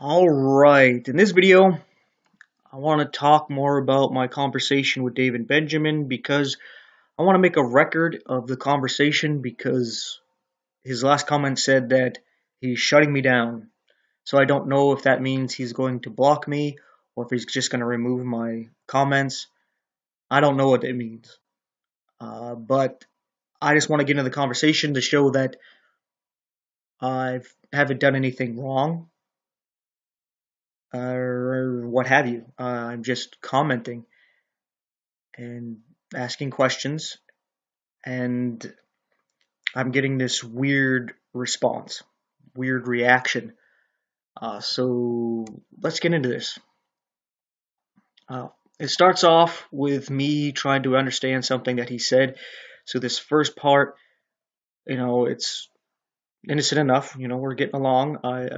Alright, in this video, I want to talk more about my conversation with David Benjamin because I want to make a record of the conversation because his last comment said that he's shutting me down. So I don't know if that means he's going to block me or if he's just going to remove my comments. I don't know what it means. But I just want to get into the conversation to show that I haven't done anything wrong or what have you. I'm just commenting and asking questions, and I'm getting this weird response, weird reaction. So let's get into this. It starts off with me trying to understand something that he said. So this first part, it's innocent enough. We're getting along. I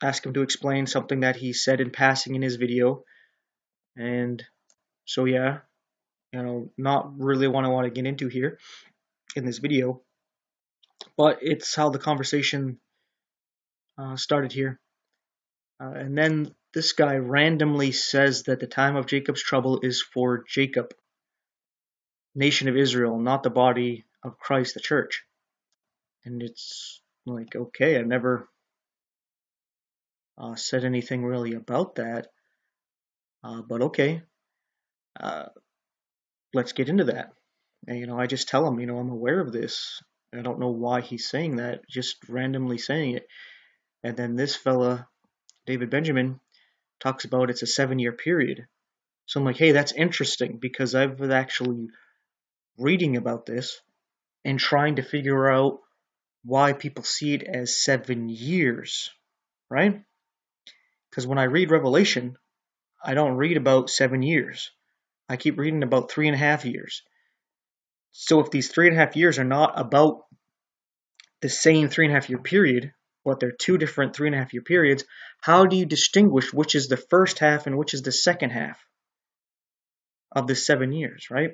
ask him to explain something that he said in passing in his video, and so yeah, not really what I want to get into here in this video, but it's how the conversation started here. And then this guy randomly says that the time of Jacob's trouble is for Jacob, nation of Israel, not the body of Christ, the church. And it's like, okay, I've never said anything really about that, but okay, let's get into that. And, I just tell him, I'm aware of this. I don't know why he's saying that, just randomly saying it. And then this fella, David Benjamin, talks about it's a 7-year period. So I'm like, hey, that's interesting because I've been actually reading about this and trying to figure out why people see it as 7 years, right? Because when I read Revelation, I don't read about 7 years. I keep reading about 3.5 years. So if these 3.5 years are not about the same 3.5 year period, but they're two different 3.5 year periods, how do you distinguish which is the first half and which is the second half of the 7 years, right?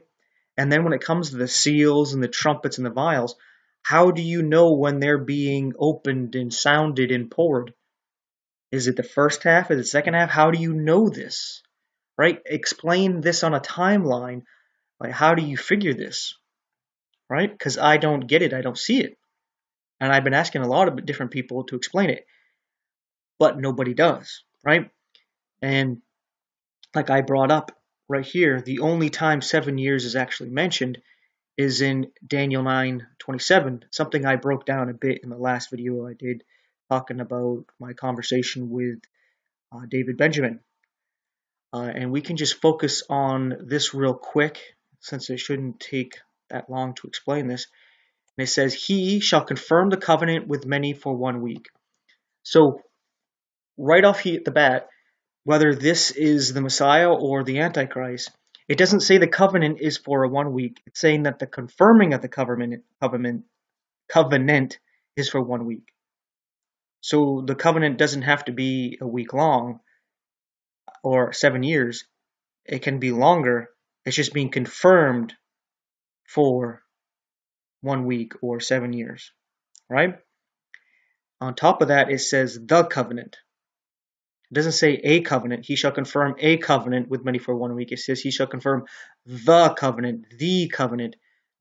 And then when it comes to the seals and the trumpets and the vials, how do you know when they're being opened and sounded and poured? Is it the first half? Is it the second half? How do you know this? Right? Explain this on a timeline. Like, how do you figure this? Right? Because I don't get it. I don't see it. And I've been asking a lot of different people to explain it, but nobody does. Right? And like I brought up right here, the only time 7 years is actually mentioned is in Daniel 9:27, something I broke down a bit in the last video I did talking about my conversation with David Benjamin. And we can just focus on this real quick since it shouldn't take that long to explain this. And it says, he shall confirm the covenant with many for 1 week. So right off at the bat, whether this is the Messiah or the Antichrist, it doesn't say the covenant is for 1 week. It's saying that the confirming of the covenant is for 1 week. So the covenant doesn't have to be a week long or 7 years. It can be longer. It's just being confirmed for 1 week or 7 years, right? On top of that, it says the covenant. It doesn't say a covenant. He shall confirm a covenant with many for 1 week. It says he shall confirm the covenant,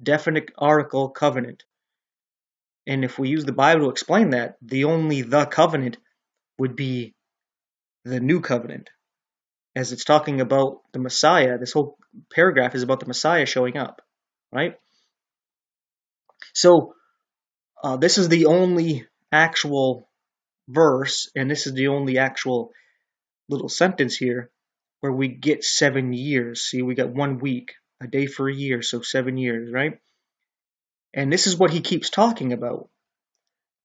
definite article covenant. And if we use the Bible to explain that, the covenant would be the new covenant. As it's talking about the Messiah, this whole paragraph is about the Messiah showing up, right? So this is the only actual verse, and this is the only actual little sentence here where we get 7 years. See, we got 1 week, a day for a year, so 7 years, right? And this is what he keeps talking about.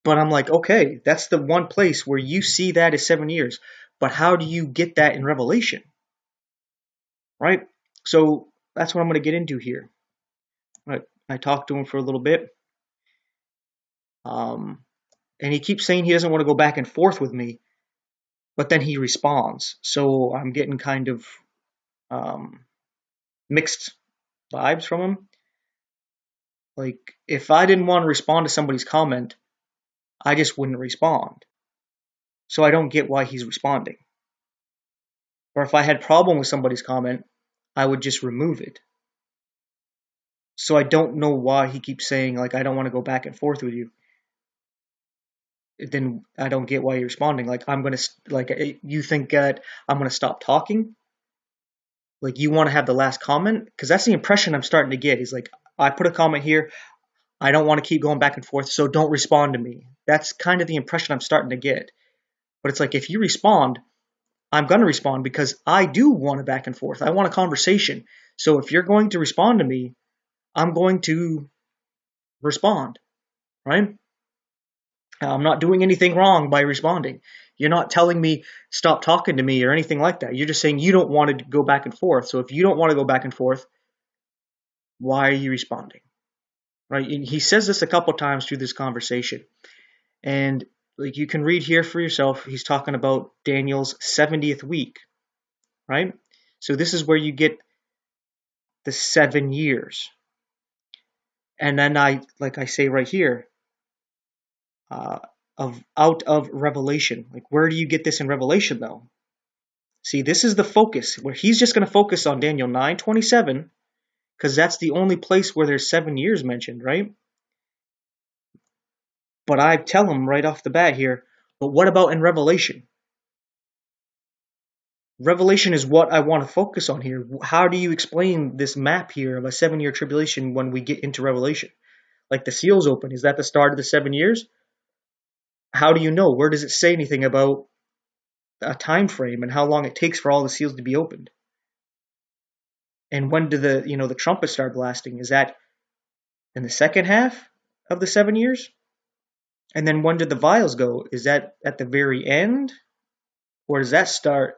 But I'm like, okay, that's the one place where you see that as 7 years. But how do you get that in Revelation? Right? So that's what I'm going to get into here. I talked to him for a little bit. And he keeps saying he doesn't want to go back and forth with me. But then he responds. So I'm getting kind of mixed vibes from him. Like, if I didn't want to respond to somebody's comment, I just wouldn't respond. So I don't get why he's responding. Or if I had problem with somebody's comment, I would just remove it. So I don't know why he keeps saying, like, I don't want to go back and forth with you. Then I don't get why you're responding. Like, I'm going to, like, you think that I'm going to stop talking? Like, you want to have the last comment? Because that's the impression I'm starting to get. He's like, I put a comment here. I don't want to keep going back and forth, so don't respond to me. That's kind of the impression I'm starting to get. But it's like, if you respond, I'm going to respond because I do want a back and forth. I want a conversation. So if you're going to respond to me, I'm going to respond, right? I'm not doing anything wrong by responding. You're not telling me stop talking to me or anything like that. You're just saying you don't want to go back and forth. So if you don't want to go back and forth, why are you responding? Right? And he says this a couple times through this conversation. And like you can read here for yourself, he's talking about Daniel's 70th week, right? So this is where you get the 7 years. And then like I say right here, out of Revelation. Like, where do you get this in Revelation, though? See, this is the focus, where he's just going to focus on Daniel 9:27, because that's the only place where there's 7 years mentioned, right? But I tell him right off the bat here, but what about in Revelation? Revelation is what I want to focus on here. How do you explain this map here of a 7-year tribulation when we get into Revelation? Like the seals open, is that the start of the 7 years? How do you know? Where does it say anything about a time frame and how long it takes for all the seals to be opened? And when do the trumpets start blasting? Is that in the second half of the 7 years? And then when did the vials go? Is that at the very end? Or does that start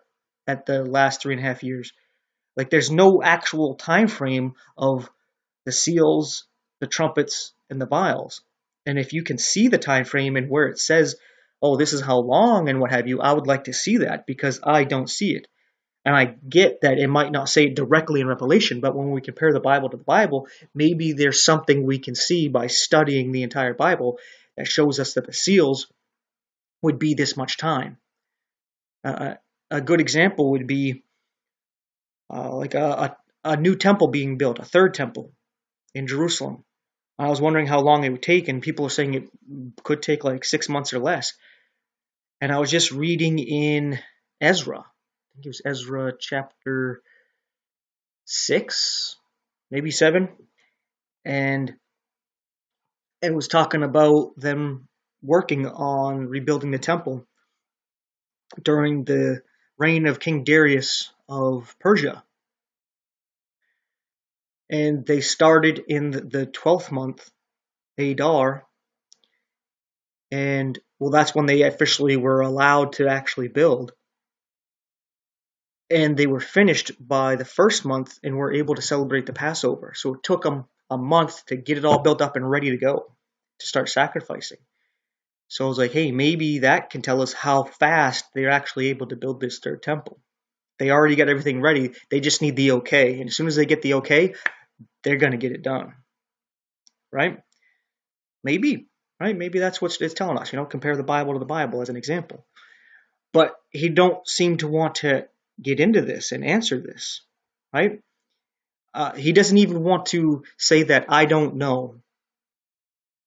at the last 3.5 years? Like, there's no actual time frame of the seals, the trumpets, and the vials. And if you can see the time frame and where it says, oh, this is how long and what have you, I would like to see that, because I don't see it. And I get that it might not say it directly in Revelation, but when we compare the Bible to the Bible, maybe there's something we can see by studying the entire Bible that shows us that the seals would be this much time. A good example would be like a new temple being built, a third temple in Jerusalem. I was wondering how long it would take, and people are saying it could take like 6 months or less. And I was just reading in Ezra. I think it was Ezra chapter 6, maybe 7. And it was talking about them working on rebuilding the temple during the reign of King Darius of Persia. And they started in the 12th month, Adar, and well, that's when they officially were allowed to actually build. And they were finished by the first month and were able to celebrate the Passover. So it took them a month to get it all built up and ready to go, to start sacrificing. So I was like, hey, maybe that can tell us how fast they're actually able to build this third temple. They already got everything ready. They just need the okay. And as soon as they get the okay, they're going to get it done. Right? Maybe. Right? Maybe that's what it's telling us. Compare the Bible to the Bible as an example. But he don't seem to want to get into this and answer this. Right? He doesn't even want to say that I don't know.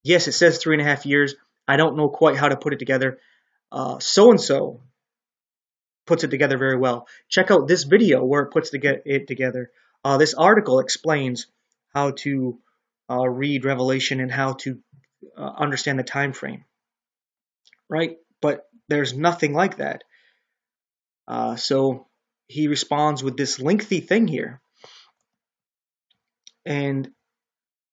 Yes, it says 3.5 years. I don't know quite how to put it together. So-and-so puts it together very well. Check out this video where it puts it together. This article explains how to read Revelation and how to understand the time frame. Right? But there's nothing like that. So he responds with this lengthy thing here. And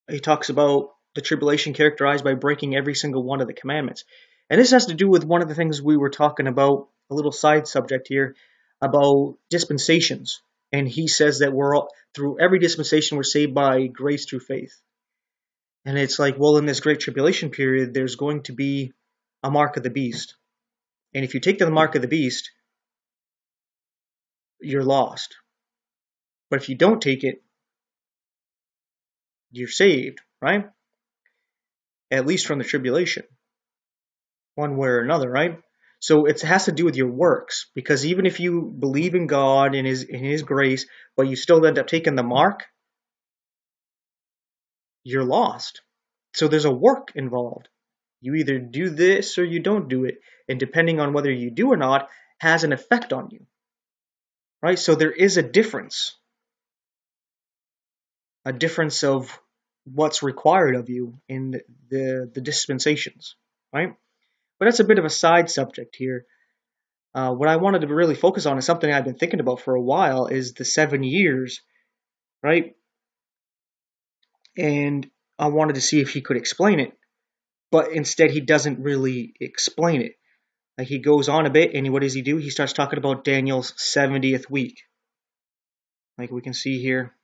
he talks about the tribulation characterized by breaking every single one of the commandments. And this has to do with one of the things we were talking about, a little side subject here, about dispensations. And he says that through every dispensation, we're saved by grace through faith. And it's like, well, in this great tribulation period, there's going to be a mark of the beast. And if you take the mark of the beast, you're lost. But if you don't take it, you're saved, right? At least from the tribulation, one way or another, right? So it has to do with your works, because even if you believe in God and His grace, but you still end up taking the mark, you're lost. So there's a work involved. You either do this or you don't do it, and depending on whether you do or not, has an effect on you, right? So there is a difference of what's required of you in the dispensations, right? But that's a bit of a side subject here. What I wanted to really focus on is something I've been thinking about for a while, is the 7 years, right? And I wanted to see if he could explain it, but instead he doesn't really explain it. Like, he goes on a bit, and what does he do? He starts talking about Daniel's 70th week. Like we can see here,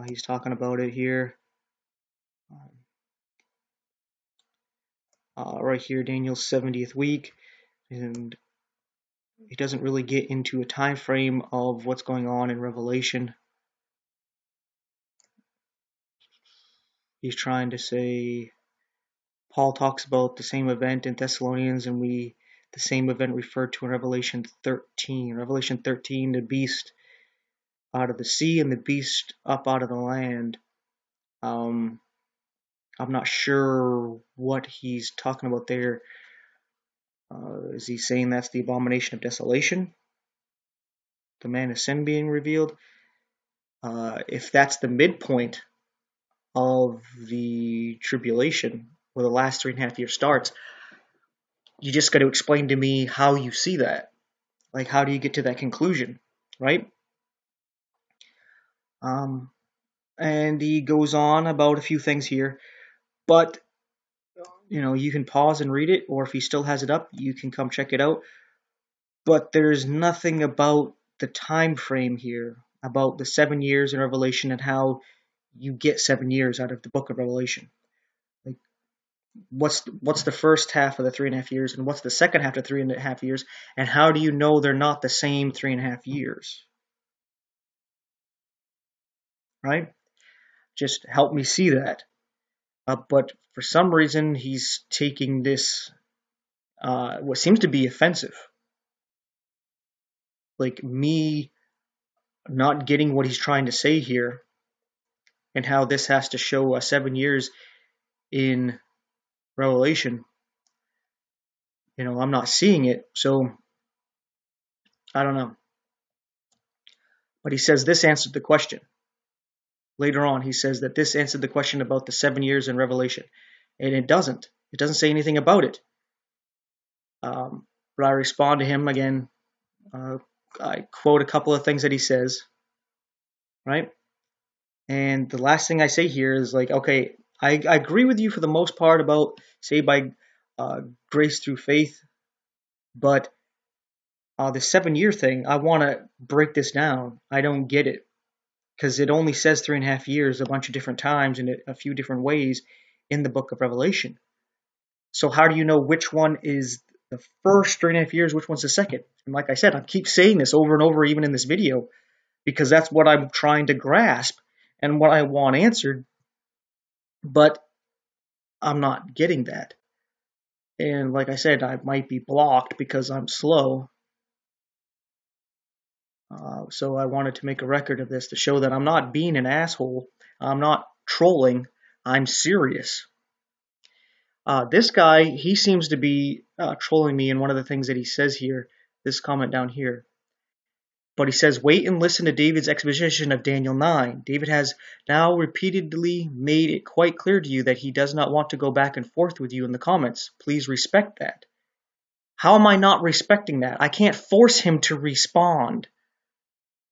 he's talking about it here. Right here, Daniel's 70th week, and he doesn't really get into a time frame of what's going on in Revelation. He's trying to say, Paul talks about the same event in Thessalonians, and the same event referred to in Revelation 13. Revelation 13, the beast out of the sea and the beast up out of the land. I'm not sure what he's talking about there. Is he saying that's the abomination of desolation? The man of sin being revealed? If that's the midpoint of the tribulation, where the last 3.5 years starts, you just got to explain to me how you see that. Like, how do you get to that conclusion, right? And he goes on about a few things here, but you can pause and read it, or if he still has it up, you can come check it out. But there's nothing about the time frame here, about the 7 years in Revelation and how you get 7 years out of the book of Revelation. Like, what's the first half of the 3.5 years, and what's the second half of 3.5 years, and how do you know they're not the same 3.5 years? Right? Just help me see that. But for some reason, he's taking this, what seems to be offensive. Like, me not getting what he's trying to say here, and how this has to show 7 years in Revelation. I'm not seeing it, so I don't know. But he says this answered the question. Later on, he says that this answered the question about the 7 years in Revelation. And it doesn't. It doesn't say anything about it. But I respond to him again. I quote a couple of things that he says. Right? And the last thing I say here is like, okay, I agree with you for the most part about saved by grace through faith. But the 7 year thing, I want to break this down. I don't get it. Because it only says 3.5 years a bunch of different times in a few different ways in the book of Revelation. So how do you know which one is the first 3.5 years, which one's the second? And like I said, I keep saying this over and over, even in this video, because that's what I'm trying to grasp and what I want answered. But I'm not getting that. And like I said, I might be blocked because I'm slow. So I wanted to make a record of this to show that I'm not being an asshole. I'm not trolling. I'm serious. This guy, he seems to be trolling me in one of the things that he says here, this comment down here. But he says, wait and listen to David's exposition of Daniel 9. David has now repeatedly made it quite clear to you that he does not want to go back and forth with you in the comments. Please respect that. How am I not respecting that? I can't force him to respond.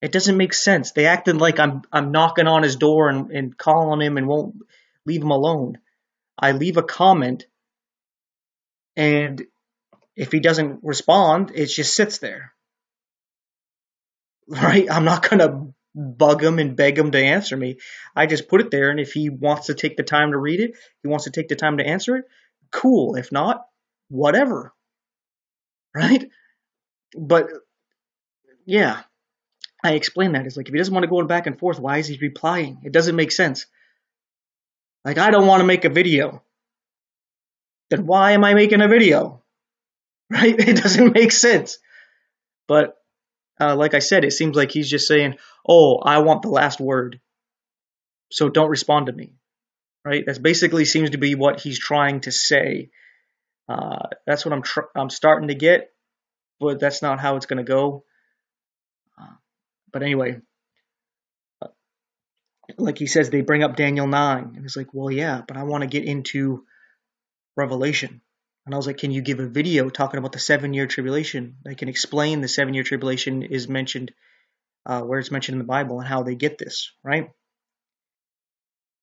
It doesn't make sense. They acted like I'm knocking on his door and calling him and won't leave him alone. I leave a comment, and if he doesn't respond, it just sits there. Right? I'm not going to bug him and beg him to answer me. I just put it there, and if he wants to take the time to read it, he wants to take the time to answer it, cool. If not, whatever. Right? But, yeah. I explain that. It's like, if he doesn't want to go back and forth, why is he replying? It doesn't make sense. Like, I don't want to make a video. Then why am I making a video? right? It doesn't make sense. But like I said, it seems like he's just saying, "Oh, I want the last word, so don't respond to me." Right? That basically seems to be what he's trying to say. That's what I'm starting to get, but that's not how it's going to go. But anyway, like he says, they bring up Daniel 9, and he's like, "Well, yeah, but I want to get into Revelation." And I was like, "Can you give a video talking about the 7-year tribulation? I can explain the 7-year tribulation is mentioned, where it's mentioned in the Bible, and how they get this, right?"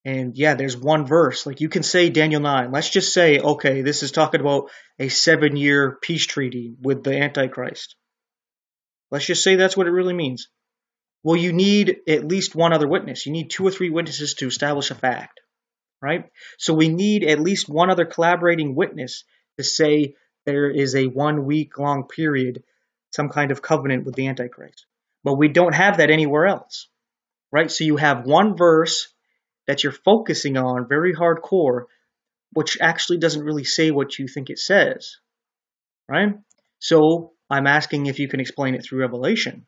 And yeah, there's one verse. Like you can say Daniel 9. Let's just say, okay, this is talking about a 7-year peace treaty with the Antichrist. Let's just say that's what it really means. Well, you need at least one other witness. You need 2 or 3 witnesses to establish a fact, right? So we need at least one other collaborating witness to say there is a 1-week long period, some kind of covenant with the Antichrist. But we don't have that anywhere else, right? So you have one verse that you're focusing on very hardcore, which actually doesn't really say what you think it says, right? So I'm asking if you can explain it through Revelation.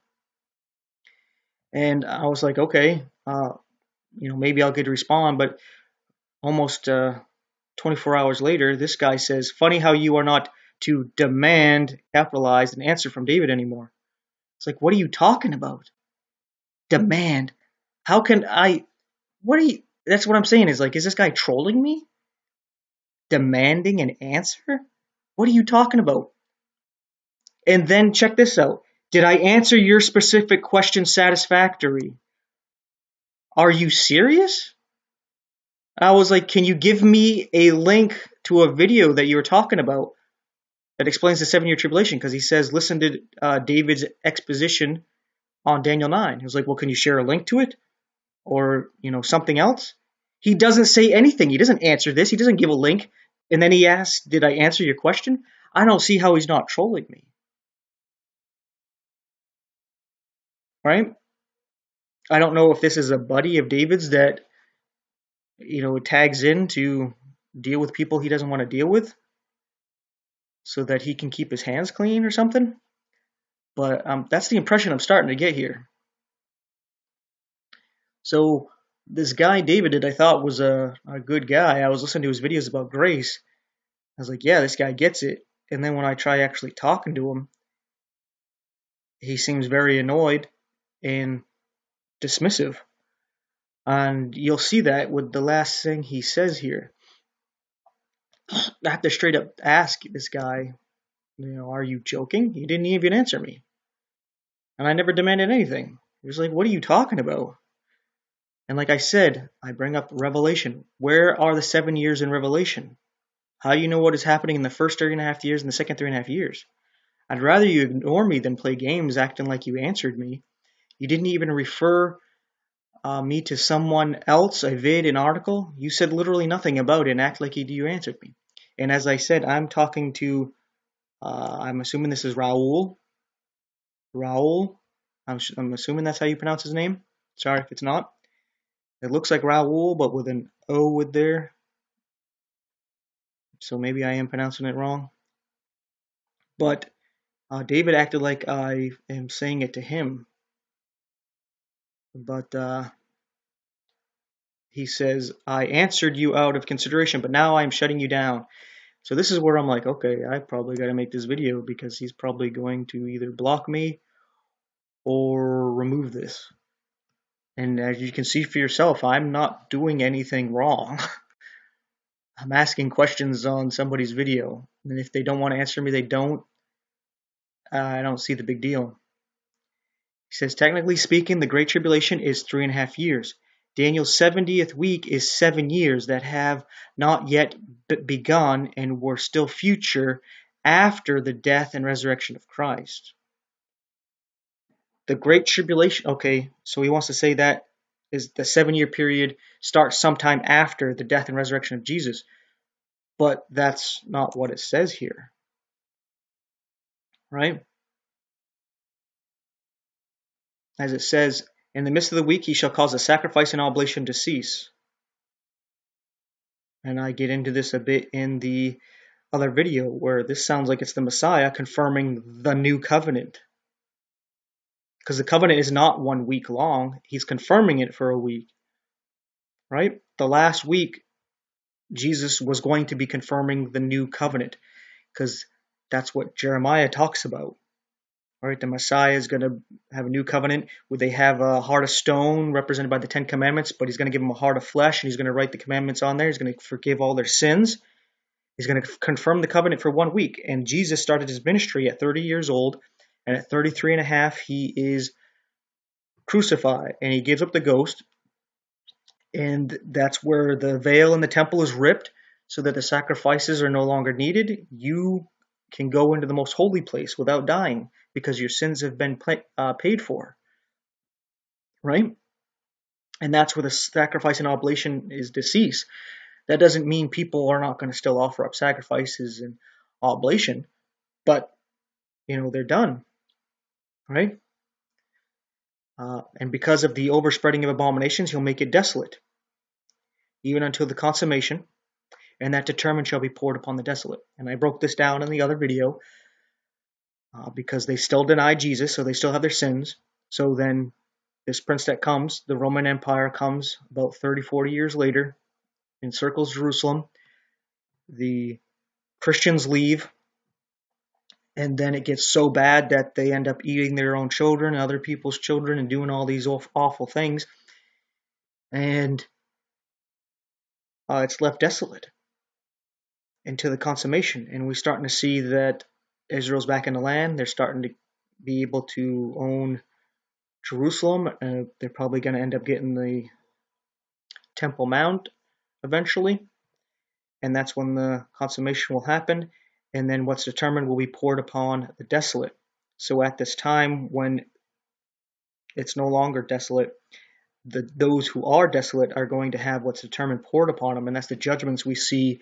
And I was like, okay, maybe I'll get to respond. But almost 24 hours later, this guy says, "Funny how you are not to demand," capitalized, an answer from David anymore. It's like, what are you talking about? Demand? How can I? What are you? That's what I'm saying. Is like, is this guy trolling me? Demanding an answer? What are you talking about? And then check this out. Did I answer your specific question satisfactory? Are you serious? I was like, can you give me a link to a video that you were talking about that explains the 7-year tribulation? Because he says, listen to David's exposition on Daniel 9. He was like, well, can you share a link to it? Or, something else? He doesn't say anything. He doesn't answer this. He doesn't give a link. And then he asks, did I answer your question? I don't see how he's not trolling me. Right? I don't know if this is a buddy of David's that, tags in to deal with people he doesn't want to deal with so that he can keep his hands clean or something. But that's the impression I'm starting to get here. So this guy David that I thought was a good guy, I was listening to his videos about grace. I was like, yeah, this guy gets it. And then when I try actually talking to him, he seems very annoyed and dismissive. And you'll see that with the last thing he says here. I have to straight up ask this guy, are you joking? He didn't even answer me. And I never demanded anything. He was like, what are you talking about? And like I said, I bring up Revelation. Where are the 7 years in Revelation? How do you know what is happening in the first 3.5 years and the second 3.5 years? I'd rather you ignore me than play games acting like you answered me. You didn't even refer me to someone else, a vid, an article. You said literally nothing about it and act like you answered me. And as I said, I'm talking to, I'm assuming this is Raul. Raul. I'm assuming that's how you pronounce his name. Sorry if it's not. It looks like Raul, but with an O with there. So maybe I am pronouncing it wrong. But David acted like I am saying it to him. But he says, I answered you out of consideration, but now I'm shutting you down. So this is where I'm like, okay, I probably got to make this video because he's probably going to either block me or remove this. And as you can see for yourself, I'm not doing anything wrong. I'm asking questions on somebody's video. And if they don't want to answer me, they don't. I don't see the big deal. He says, technically speaking, the Great Tribulation is 3.5 years. Daniel's 70th week is 7 years that have not yet begun and were still future after the death and resurrection of Christ. The Great Tribulation, okay, so he wants to say that is the 7-year period starts sometime after the death and resurrection of Jesus. But that's not what it says here, right? As it says, in the midst of the week he shall cause the sacrifice and oblation to cease. And I get into this a bit in the other video where this sounds like it's the Messiah confirming the new covenant. Because the covenant is not 1 week long. He's confirming it for a week. Right? The last week, Jesus was going to be confirming the new covenant. Because that's what Jeremiah talks about. Right? The Messiah is going to have a new covenant where they have a heart of stone represented by the 10 Commandments, but he's going to give them a heart of flesh, and he's going to write the commandments on there. He's going to forgive all their sins. He's going to confirm the covenant for 1 week. And Jesus started his ministry at 30 years old, and at 33 and a half, he is crucified, and he gives up the ghost. And that's where the veil in the temple is ripped so that the sacrifices are no longer needed. You can go into the most holy place without dying because your sins have been paid for, right? And that's where the sacrifice and oblation is deceased. That doesn't mean people are not going to still offer up sacrifices and oblation, but, they're done, right? And because of the overspreading of abominations, he'll make it desolate, even until the consummation, and that determined shall be poured upon the desolate. And I broke this down in the other video, because they still deny Jesus, so they still have their sins. So then this prince that comes, the Roman Empire comes about 30, 40 years later, encircles Jerusalem. The Christians leave, and then it gets so bad that they end up eating their own children, other people's children, and doing all these awful things. And it's left desolate until the consummation. And we're starting to see that Israel's back in the land. They're starting to be able to own Jerusalem. They're probably going to end up getting the Temple Mount eventually. And that's when the consummation will happen. And then what's determined will be poured upon the desolate. So at this time, when it's no longer desolate, those who are desolate are going to have what's determined poured upon them. And that's the judgments we see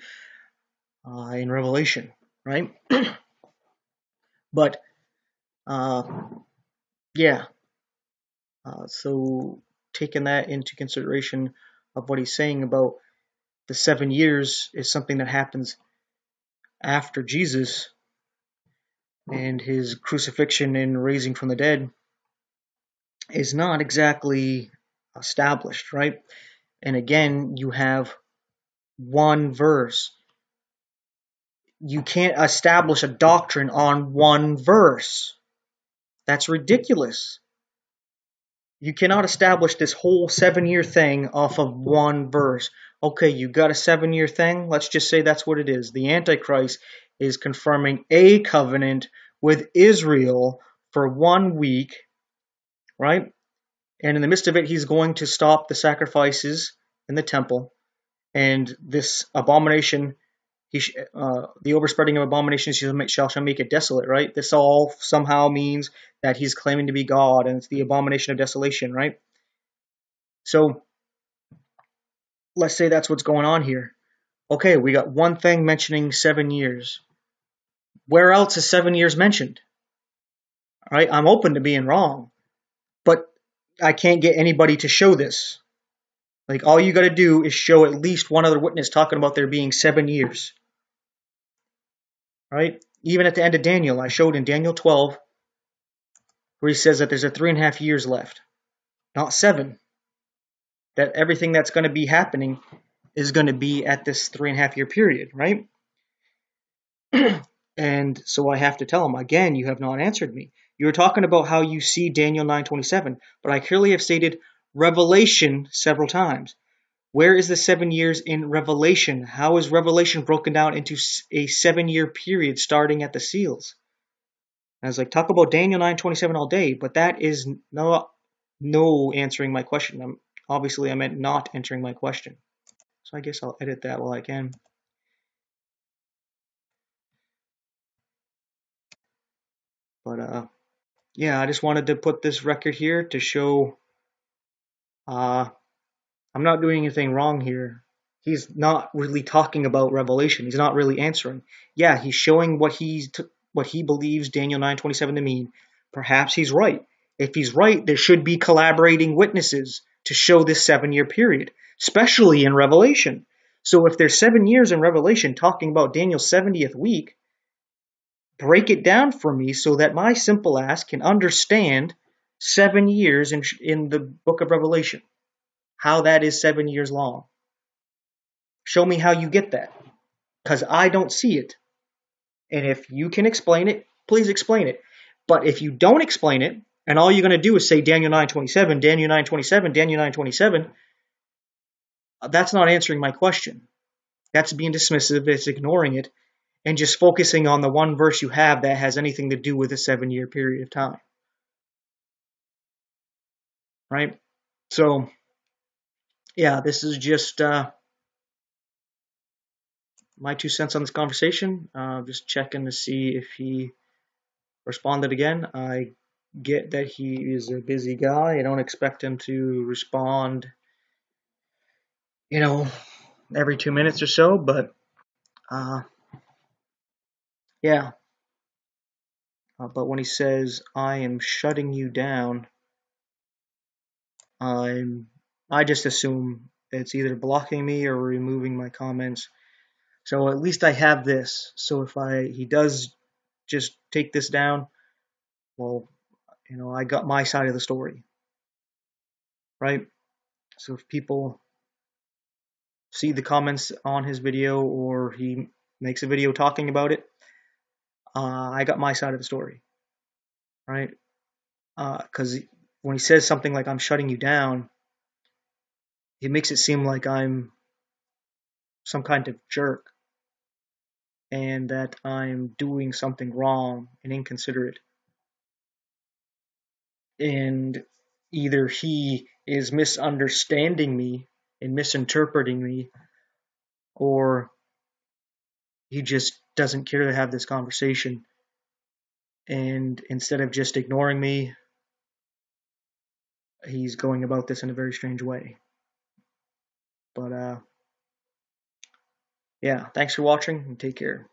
in Revelation, right? But, so taking that into consideration of what he's saying about the 7 years is something that happens after Jesus and his crucifixion and raising from the dead is not exactly established, right? And again, you have one verse. You can't establish a doctrine on one verse. That's ridiculous. You cannot establish this whole 7-year thing off of one verse. Okay, you got a 7-year thing. Let's just say that's what it is. The Antichrist is confirming a covenant with Israel for 1 week, right? And in the midst of it, he's going to stop the sacrifices in the temple. And this abomination, the overspreading of abominations shall make it desolate, right? This all somehow means that he's claiming to be God, and it's the abomination of desolation, right? So let's say that's what's going on here. Okay, we got one thing mentioning 7 years. Where else is 7 years mentioned? All right, I'm open to being wrong, but I can't get anybody to show this. Like, all you got to do is show at least one other witness talking about there being 7 years. Right? Even at the end of Daniel, I showed in Daniel 12, where he says that there's 3.5 years left, not 7. That everything that's going to be happening is going to be at this 3.5-year period, right? And so I have to tell him, again, you have not answered me. You were talking about how you see Daniel 9:27, but I clearly have stated Revelation several times. Where is the 7 years in Revelation? How is Revelation broken down into a 7-year period starting at the seals? I was like, talk about Daniel 9:27 all day, but that is no answering my question. Obviously, I meant not answering my question. So I guess I'll edit that while I can. But yeah, I just wanted to put this record here to show I'm not doing anything wrong here. He's not really talking about Revelation. He's not really answering. Yeah, he's showing what he believes Daniel 9:27 to mean. Perhaps he's right. If he's right, there should be collaborating witnesses to show this 7-year period, especially in Revelation. So if there's 7 years in Revelation talking about Daniel's 70th week, break it down for me so that my simple ass can understand 7 years in the book of Revelation. How that is 7 years long. Show me how you get that. Because I don't see it. And if you can explain it, please explain it. But if you don't explain it, and all you're going to do is say Daniel 9:27, Daniel 9:27, Daniel 9:27, that's not answering my question. That's being dismissive, it's ignoring it, and just focusing on the one verse you have that has anything to do with a 7-year period of time. Right? So, yeah, this is just my 2 cents on this conversation. Just checking to see if he responded again. I get that he is a busy guy. I don't expect him to respond, every 2 minutes or so, but yeah. But when he says, I am shutting you down, I just assume it's either blocking me or removing my comments. So at least I have this. So if he does just take this down, well, I got my side of the story, right? So if people see the comments on his video or he makes a video talking about it, I got my side of the story, right? Because when he says something like I'm shutting you down, it makes it seem like I'm some kind of jerk and that I'm doing something wrong and inconsiderate. And either he is misunderstanding me and misinterpreting me, or he just doesn't care to have this conversation. And instead of just ignoring me, he's going about this in a very strange way. But yeah, thanks for watching and take care.